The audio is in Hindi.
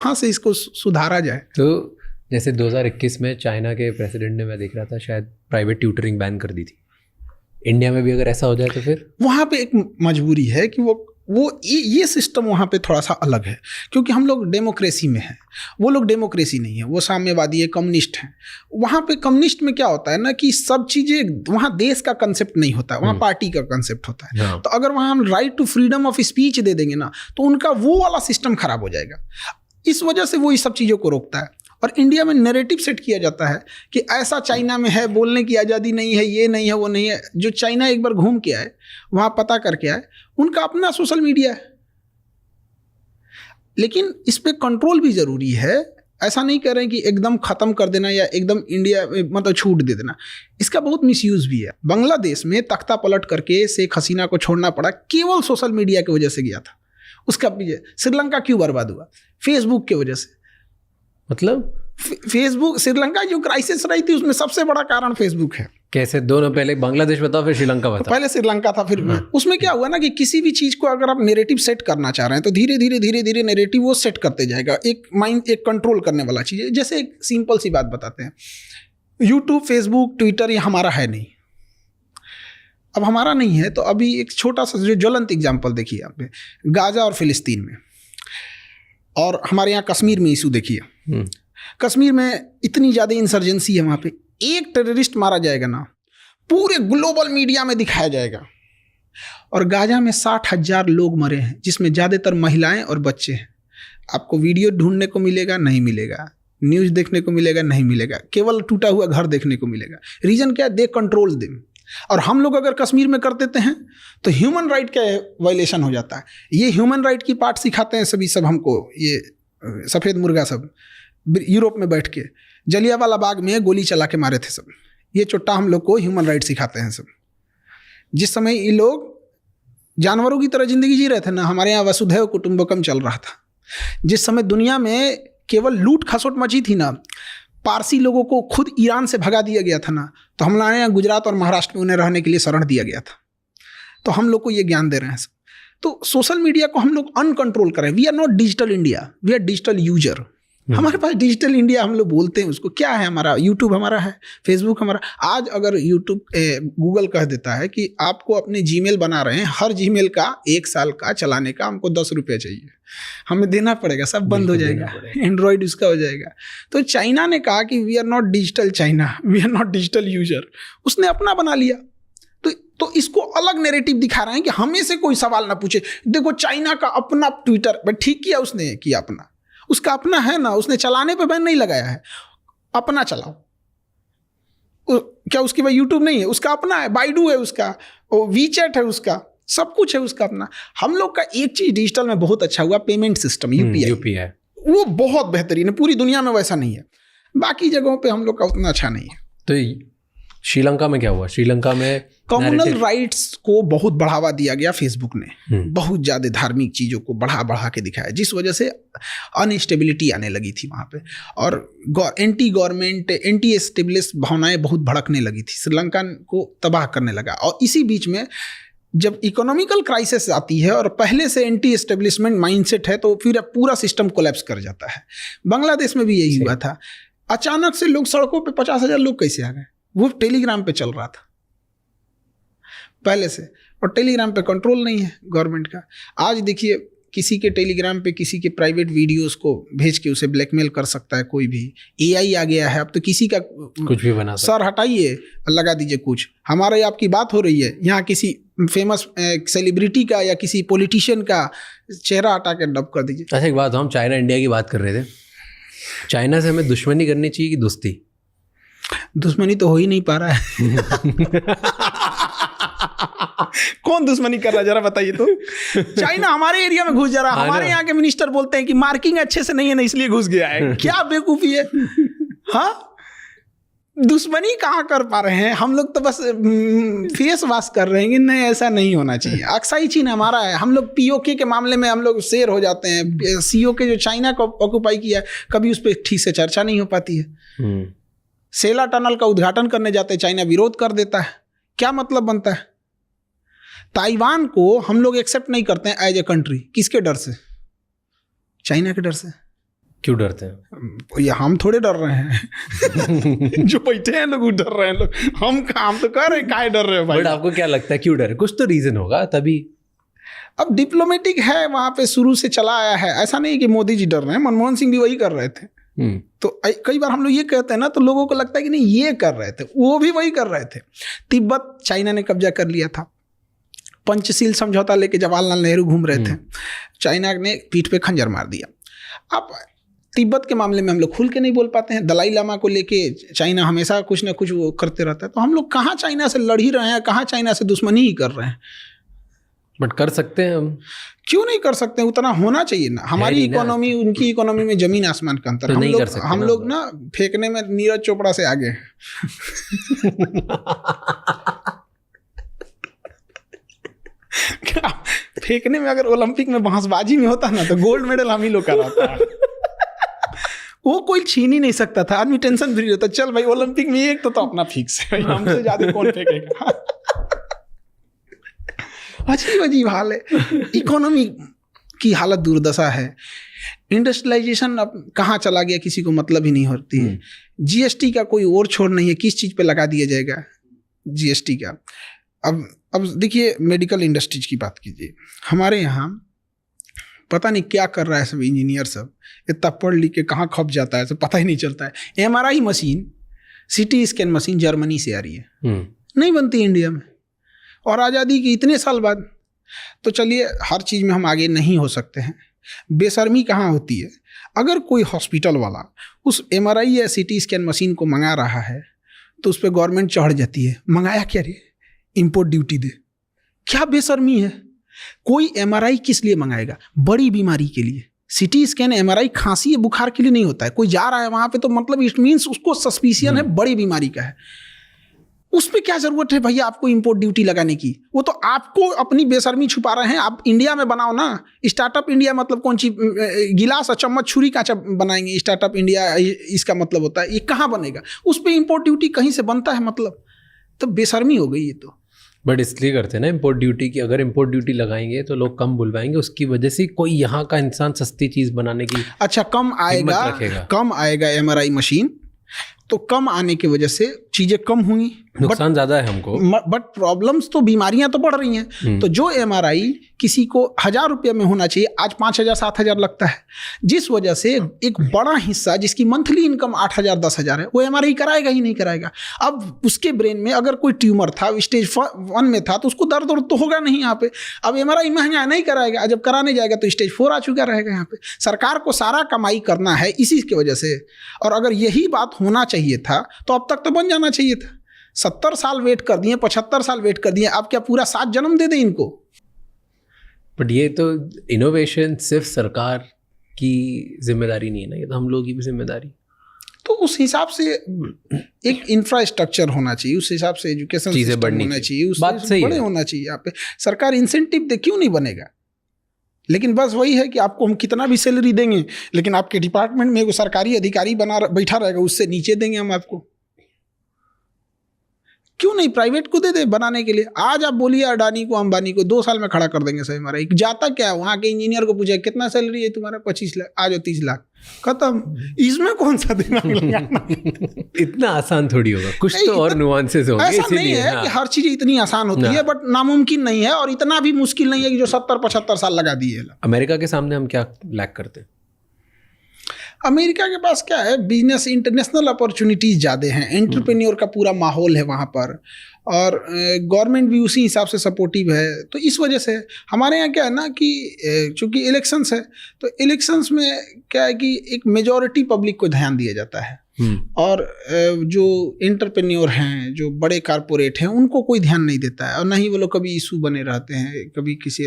कहाँ से इसको सुधारा जाए। तो जैसे 2021 में चाइना के प्रेसिडेंट ने, मैं देख रहा था, शायद प्राइवेट ट्यूटरिंग बैन कर दी थी। इंडिया में भी अगर ऐसा हो जाए तो फिर वहाँ पे एक मजबूरी है कि वो ये सिस्टम वहाँ पे थोड़ा सा अलग है, क्योंकि हम लोग डेमोक्रेसी में हैं, वो लोग डेमोक्रेसी नहीं है, वो साम्यवादी है, कम्युनिस्ट हैं। वहाँ पे कम्युनिस्ट में क्या होता है ना कि सब चीज़ें, वहाँ देश का कंसेप्ट नहीं होता है, वहाँ पार्टी का कंसेप्ट होता है। तो अगर वहाँ हम right to freedom of speech दे देंगे ना, तो उनका वो वाला सिस्टम खराब हो जाएगा। इस वजह से वो इस सब चीज़ों को रोकता है। और इंडिया में नैरेटिव सेट किया जाता है कि ऐसा चाइना में है, बोलने की आज़ादी नहीं है, ये नहीं है, वो नहीं है। जो चाइना एक बार घूम के आए, वहाँ पता करके आए, उनका अपना सोशल मीडिया है। लेकिन इस पे कंट्रोल भी ज़रूरी है। ऐसा नहीं कर रहे हैं कि एकदम ख़त्म कर देना या एकदम इंडिया मतलब छूट दे देना। इसका बहुत मिसयूज़ भी है। बांग्लादेश में तख्ता पलट करके शेख हसीना को छोड़ना पड़ा, केवल सोशल मीडिया की वजह से गया था। उसका श्रीलंका क्यों बर्बाद हुआ? फेसबुक की वजह से। मतलब फेसबुक, श्रीलंका जो क्राइसिस रही थी उसमें सबसे बड़ा कारण फेसबुक है। कैसे? दोनों, पहले बांग्लादेश बताओ फिर श्रीलंका बताओ। पहले श्रीलंका था, फिर उसमें क्या हुआ ना कि किसी भी चीज़ को अगर आप नेरेटिव सेट करना चाह रहे हैं तो धीरे धीरे नेरेटिव वो सेट करते जाएगा। एक माइंड, एक कंट्रोल करने वाला चीज़ है। जैसे एक सिंपल सी बात बताते हैं, यूट्यूब, फेसबुक, ट्विटर ये हमारा है नहीं। अब हमारा नहीं है तो अभी एक छोटा सा जो ज्वलंत एग्जाम्पल देखिए आप, गाजा और फिलिस्तीन में, और हमारे यहाँ कश्मीर में इशू देखिए। कश्मीर में इतनी ज़्यादा इंसर्जेंसी है, वहाँ पे एक टेररिस्ट मारा जाएगा ना, पूरे ग्लोबल मीडिया में दिखाया जाएगा। और गाजा में 60,000 लोग मरे हैं, जिसमें ज़्यादातर महिलाएं और बच्चे हैं। आपको वीडियो ढूंढने को मिलेगा? नहीं मिलेगा। न्यूज़ देखने को मिलेगा? नहीं मिलेगा। केवल टूटा हुआ घर देखने को मिलेगा। रीज़न क्या है? They control them. और हम लोग अगर कश्मीर में कर देते हैं तो ह्यूमन राइट का वायलेशन हो जाता है। ये ह्यूमन राइट की पार्ट सिखाते हैं सभी सब हमको, ये सफ़ेद मुर्गा सब यूरोप में बैठ के जलियांवाला बाग में गोली चला के मारे थे सब। ये चुट्टा हम लोग को ह्यूमन राइट सिखाते हैं सब। जिस समय ये लोग जानवरों की तरह ज़िंदगी जी रहे थे ना, हमारे यहाँ वसुधैव कुटुंबकम चल रहा था। जिस समय दुनिया में केवल लूट खसोट मची थी ना, पारसी लोगों को खुद ईरान से भगा दिया गया था ना, तो हमारे यहाँ गुजरात और महाराष्ट्र में उन्हें रहने के लिए शरण दिया गया था। तो हम लोग को ये ज्ञान दे रहे हैं सब। तो सोशल मीडिया को हम लोग अनकंट्रोल करें। We are not digital India, we are digital user. हमारे पास डिजिटल इंडिया हम लोग बोलते हैं उसको, क्या है हमारा? यूट्यूब हमारा है, फेसबुक हमारा। आज अगर यूट्यूब, गूगल कह देता है कि आपको अपने जीमेल बना रहे हैं, हर जीमेल का 1 साल का चलाने का हमको 10 रुपये चाहिए, हमें देना पड़ेगा, सब बंद हो जाएगा, एंड्रॉयड उसका हो जाएगा। तो चाइना ने कहा कि we are not digital China, we are not digital user. उसने अपना बना लिया। तो इसको अलग नैरेटिव दिखा रहे हैं कि हमें से कोई सवाल ना पूछे। देखो चाइना का अपना ट्विटर, बट ठीक किया उसने, किया अपना, उसका अपना है ना, उसने चलाने पे बैन नहीं लगाया है, अपना चलाओ। क्या उसकी भाई यूट्यूब नहीं है? उसका अपना है, बाइडू है उसका, वीचैट है उसका, सब कुछ है उसका अपना। हम लोग का एक चीज़ डिजिटल में बहुत अच्छा हुआ, पेमेंट सिस्टम, यूपीआई, वो बहुत बेहतरीन है। पूरी दुनिया में वैसा नहीं है, बाकी जगहों पे हम लोग का उतना अच्छा नहीं है। तो श्रीलंका में क्या हुआ? श्रीलंका में कम्युनल राइट्स को बहुत बढ़ावा दिया गया फेसबुक ने। बहुत ज़्यादा धार्मिक चीज़ों को बढ़ा के दिखाया, जिस वजह से अनस्टेबिलिटी आने लगी थी वहाँ पे, और एंटी गवर्नमेंट, एंटी एस्टेब्लिश भावनाएं बहुत भड़कने लगी थी, श्रीलंका को तबाह करने लगा। और इसी बीच में जब इकोनॉमिकल क्राइसिस आती है और पहले से एंटी एस्टेब्लिशमेंट माइंडसेट है, तो फिर पूरा सिस्टम कोलैप्स कर जाता है। बांग्लादेश में भी यही हुआ था। अचानक से लोग सड़कों पे 50,000 लोग कैसे आ गए? वो टेलीग्राम पे चल रहा था पहले से, और टेलीग्राम पे कंट्रोल नहीं है गवर्नमेंट का। आज देखिए, किसी के टेलीग्राम पे किसी के प्राइवेट वीडियोस को भेज के उसे ब्लैकमेल कर सकता है कोई भी। एआई आ गया है, अब तो किसी का कुछ भी बना सकता है। सर हटाइए, लगा दीजिए कुछ। हमारे आपकी बात हो रही है, यहाँ किसी फेमस सेलिब्रिटी का या किसी पॉलिटिशियन का चेहरा हटा के डब कर दीजिए। अच्छा, एक बात, हम चाइना इंडिया की बात कर रहे थे। चाइना से हमें दुश्मनी करनी चाहिए कि दोस्ती? दुश्मनी तो हो ही नहीं पा रहा है। कौन दुश्मनी कर रहा है जरा बताइए तो। चाइना हमारे एरिया में घुस जा रहा है। हमारे यहाँ के मिनिस्टर बोलते हैं कि मार्किंग अच्छे से नहीं है ना, इसलिए घुस गया है। क्या बेवकूफ़ी है। हाँ, दुश्मनी कहाँ कर पा रहे हैं हम लोग? तो बस फेस वॉश कर रहे हैं कि नहीं, ऐसा नहीं होना चाहिए। अक्साई चीन हमारा है। हम लोग पीओके के मामले में हम लोग शेर हो जाते हैं। सीओके जो चाइना को ऑक्यूपाई किया, कभी उस पर ठीक से चर्चा नहीं हो पाती है। सेला टनल का उद्घाटन करने जाते हैं, चाइना विरोध कर देता है। क्या मतलब बनता है? ताइवान को हम लोग एक्सेप्ट नहीं करते हैं एज ए कंट्री। किसके डर से? चाइना के डर से। क्यों डरते हैं? ये हम थोड़े डर रहे हैं जो बैठे हैं लोग वो डर रहे हैं लोग, हम तो कह रहे हैं काहे डर रहे हो भाई। बट आपको क्या लगता है क्यों डर? कुछ तो रीजन होगा तभी। अब डिप्लोमेटिक है वहां पे, शुरू से चला आया है, ऐसा नहीं कि मोदी जी डर रहे हैं, मनमोहन सिंह भी वही कर रहे थे। तो कई बार हम लोग ये कहते हैं ना तो लोगों को लगता है कि नहीं ये कर रहे थे, वो भी वही कर रहे थे। तिब्बत चाइना ने कब्जा कर लिया था, पंचशील समझौता लेके जवाहरलाल नेहरू घूम रहे थे, चाइना ने पीठ पे खंजर मार दिया। अब तिब्बत के मामले में हम लोग खुल के नहीं बोल पाते हैं, दलाई लामा को लेके चाइना हमेशा कुछ ना कुछ वो करते रहता है, तो हम लोग कहाँ चाइना से लड़ ही रहे हैं, कहाँ चाइना से दुश्मनी ही कर रहे हैं। बट कर सकते हैं हम, क्यों नहीं कर सकते? उतना होना चाहिए ना। हमारी इकोनॉमी उनकी इकोनॉमी में जमीन आसमान का अंतर। तो हम लोग ना फेंकने में नीरज चोपड़ा से आगे हैं फेंकने में अगर ओलंपिक में बांसबाजी में होता ना तो गोल्ड मेडल हम ही लोग का रहता है वो कोई छीन ही नहीं सकता था, आदमी टेंशन फ्री रहता, चल भाई ओलंपिक में एक तो अपना फिक्स है, हमसे ज्यादा कौन फेंकेगा। अजीब अजीब हाल है, इकोनॉमी की हालत दुर्दशा है। इंडस्ट्रियलाइजेशन अब कहाँ चला गया किसी को मतलब ही नहीं होती है। जीएसटी का कोई और छोर नहीं है, किस चीज़ पे लगा दिया जाएगा जीएसटी का। अब देखिए मेडिकल इंडस्ट्रीज की बात कीजिए, हमारे यहाँ पता नहीं क्या कर रहा है सब इंजीनियर सब, इतना पढ़ लिख के कहाँ खप जाता है सब पता ही नहीं चलता है। MRI machine, CT scan machine Germany से आ रही है, नहीं बनती इंडिया में, और आज़ादी के इतने साल बाद। तो चलिए हर चीज़ में हम आगे नहीं हो सकते हैं, बेशर्मी कहाँ होती है। अगर कोई हॉस्पिटल वाला उस MRI या CT स्कैन मशीन को मंगा रहा है तो उस पर गवर्नमेंट चढ़ जाती है, मंगाया क्या रे, इंपोर्ट ड्यूटी दे। क्या बेशर्मी है। कोई MRI किस लिए मंगाएगा? बड़ी बीमारी के लिए। CT स्कैन MRI खांसी या बुखार के लिए नहीं होता है। कोई जा रहा है वहाँ पे तो मतलब इट मीन्स उसको सस्पिशियन है, बड़ी बीमारी का है। उस पर क्या जरूरत है भैया आपको इंपोर्ट ड्यूटी लगाने की? वो तो आपको अपनी बेशर्मी छुपा रहे हैं। आप इंडिया में बनाओ ना। स्टार्टअप इंडिया मतलब कौन सी गिलास और चम्मच छुरी कांचा बनाएंगे? स्टार्टअप इंडिया इसका मतलब होता है, ये कहाँ बनेगा? उस पर इंपोर्ट ड्यूटी कहीं से बनता है मतलब? तो बेशर्मी हो गई ये तो। बट इसलिए करते हैं ना इंपोर्ट ड्यूटी की, अगर इंपोर्ट ड्यूटी लगाएंगे तो लोग कम बुलवाएंगे, उसकी वजह से कोई यहाँ का इंसान सस्ती चीज़ बनाने की अच्छा कम आएगा MRI मशीन, तो कम आने की वजह से चीज़ें कम होंगी, नुकसान ज़्यादा है हमको। बट प्रॉब्लम्स तो, बीमारियां तो बढ़ रही हैं। तो जो MRI किसी को 1000 रुपये में होना चाहिए आज 5000 7000 लगता है, जिस वजह से एक बड़ा हिस्सा जिसकी मंथली इनकम 8000 10000 है वो MRI कराएगा ही नहीं कराएगा। अब उसके ब्रेन में अगर कोई ट्यूमर था, स्टेज 1 में था, तो उसको दर्द तो होगा नहीं यहाँ पे। अब MRI महंगा नहीं कराएगा, जब कराने जाएगा तो स्टेज 4 आ चुका रहेगा यहाँ पे। सरकार को सारा कमाई करना है इसी की वजह से, और अगर यही बात होना चाहिए था तो अब तक तो बन जाना चाहिए था। 70 साल वेट कर दिए, 75 साल वेट कर दिए, अब क्या पूरा 7 जन्म दे दें इनको? बट ये तो इनोवेशन सिर्फ सरकार की जिम्मेदारी नहीं है ना, ये तो हम लोग की भी जिम्मेदारी। तो उस हिसाब से एक इंफ्रास्ट्रक्चर होना चाहिए, उस हिसाब से एजुकेशन सिस्टम होना चाहिए, उस बड़े होना चाहिए। यहाँ पे सरकार इंसेंटिव दे, क्यों नहीं बनेगा? लेकिन बस वही है कि आपको हम कितना भी सैलरी देंगे, लेकिन आपके डिपार्टमेंट में वो सरकारी अधिकारी बैठा रहेगा, उससे नीचे देंगे हम आपको। क्यों नहीं प्राइवेट को दे दे बनाने के लिए? आज आप बोलिए अडानी को, अंबानी को 2 साल में खड़ा कर देंगे। सही हमारा एक जाता क्या है, वहाँ के इंजीनियर को पूछे कितना सैलरी है तुम्हारा? 25 लाख, आ जाओ 30 लाख, खत्म। इसमें कौन सा दिमाग लगाना? इतना आसान थोड़ी होगा, कुछ तो और नुआंसेस होंगे। ऐसा नहीं है कि हर चीज इतनी आसान होती है, बट नामुमकिन नहीं है, और इतना भी मुश्किल नहीं है कि जो 70-75 साल लगा दिए। अमेरिका के सामने हम क्या लैक करते हैं? अमेरिका के पास क्या है, बिजनेस, इंटरनेशनल अपॉर्चुनिटीज़ ज़्यादा हैं, एंटरप्रेन्योर का पूरा माहौल है वहाँ पर, और गवर्नमेंट भी उसी हिसाब से सपोर्टिव है। तो इस वजह से हमारे यहाँ क्या है ना कि चूँकि इलेक्शंस है, तो इलेक्शंस में क्या है कि एक मेजॉरिटी पब्लिक को ध्यान दिया जाता है, और जो एंटरप्रेन्योर हैं, जो बड़े कारपोरेट हैं, उनको कोई ध्यान नहीं देता है, और ना ही वो लोग कभी इशू बने रहते हैं, कभी किसी